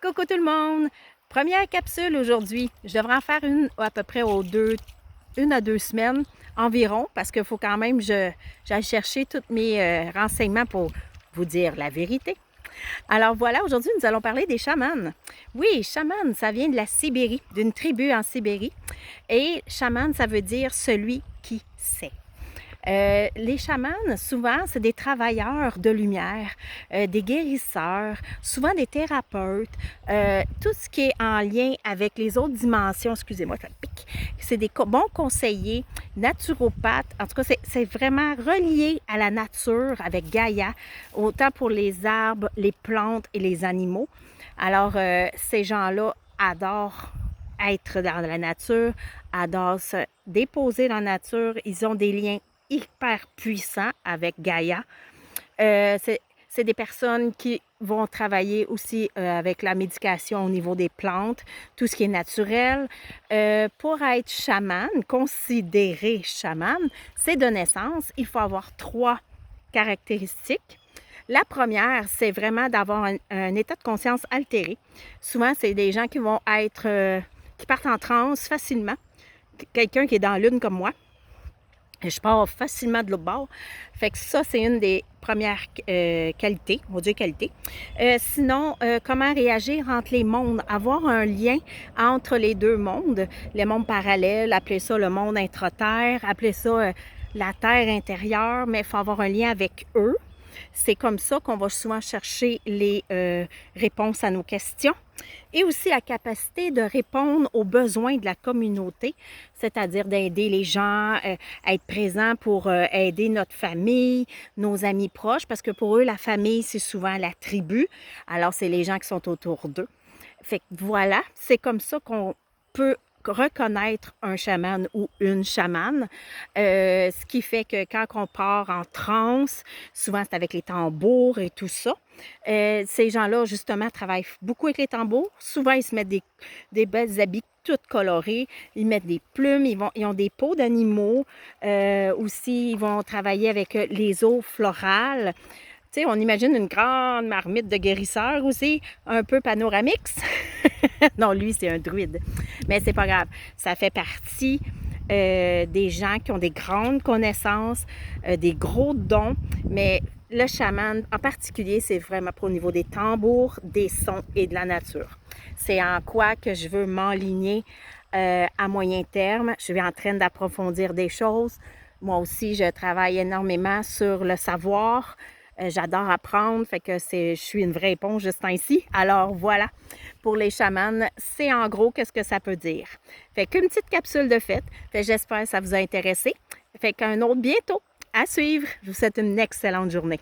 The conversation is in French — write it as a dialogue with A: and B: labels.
A: Coucou tout le monde! Première capsule aujourd'hui. Je devrais en faire une à peu près une à deux semaines environ parce qu'il faut quand même que j'aille chercher tous mes renseignements pour vous dire la vérité. Alors voilà, aujourd'hui nous allons parler des chamans. Oui, chaman, ça vient de la Sibérie, d'une tribu en Sibérie. Et chaman, ça veut dire celui qui sait. Les chamans, souvent, c'est des travailleurs de lumière, des guérisseurs, souvent des thérapeutes, tout ce qui est en lien avec les autres dimensions, excusez-moi, ça pique, c'est des bons conseillers, naturopathes, en tout cas, c'est vraiment relié à la nature avec Gaïa, autant pour les arbres, les plantes et les animaux. Alors, ces gens-là adorent être dans la nature, adorent se déposer dans la nature, ils ont des liens hyper puissant avec Gaïa. C'est des personnes qui vont travailler aussi avec la médication au niveau des plantes, tout ce qui est naturel. Pour être chaman, considéré chaman, c'est de naissance, il faut avoir 3 caractéristiques. La première, c'est vraiment d'avoir un état de conscience altéré. Souvent, c'est des gens qui vont être, qui partent en transe facilement. Quelqu'un qui est dans l'une comme moi. Je pars facilement de l'autre bord. Fait que ça, c'est une des premières qualités, on va dire qualité. Sinon, comment réagir entre les mondes? Avoir un lien entre les deux mondes, les mondes parallèles, appelez ça le monde intra-terre, appelez ça la terre intérieure, mais il faut avoir un lien avec eux. C'est comme ça qu'on va souvent chercher les réponses à nos questions. Et aussi la capacité de répondre aux besoins de la communauté, c'est-à-dire d'aider les gens, être présent pour aider notre famille, nos amis proches, parce que pour eux, la famille, c'est souvent la tribu. Alors, c'est les gens qui sont autour d'eux. Fait que voilà, c'est comme ça qu'on peut reconnaître un chaman ou une chamane, ce qui fait que quand on part en transe, souvent c'est avec les tambours et tout ça, ces gens-là justement travaillent beaucoup avec les tambours, souvent ils se mettent des belles habits toutes colorées, ils mettent des plumes, ils ont des peaux d'animaux, aussi ils vont travailler avec les eaux florales. Tu sais, on imagine une grande marmite de guérisseur aussi, un peu panoramix. Non, lui, c'est un druide. Mais c'est pas grave. Ça fait partie des gens qui ont des grandes connaissances, des gros dons. Mais le chaman, en particulier, c'est vraiment pour au niveau des tambours, des sons et de la nature. C'est en quoi que je veux m'enligner à moyen terme. Je suis en train d'approfondir des choses. Moi aussi, je travaille énormément sur le savoir. J'adore apprendre, fait que je suis une vraie éponge juste ainsi. Alors voilà, pour les chamans, c'est en gros qu'est-ce que ça peut dire. Fait qu'une petite capsule de fête. Fait j'espère que ça vous a intéressé. Fait qu'un autre bientôt à suivre. Je vous souhaite une excellente journée.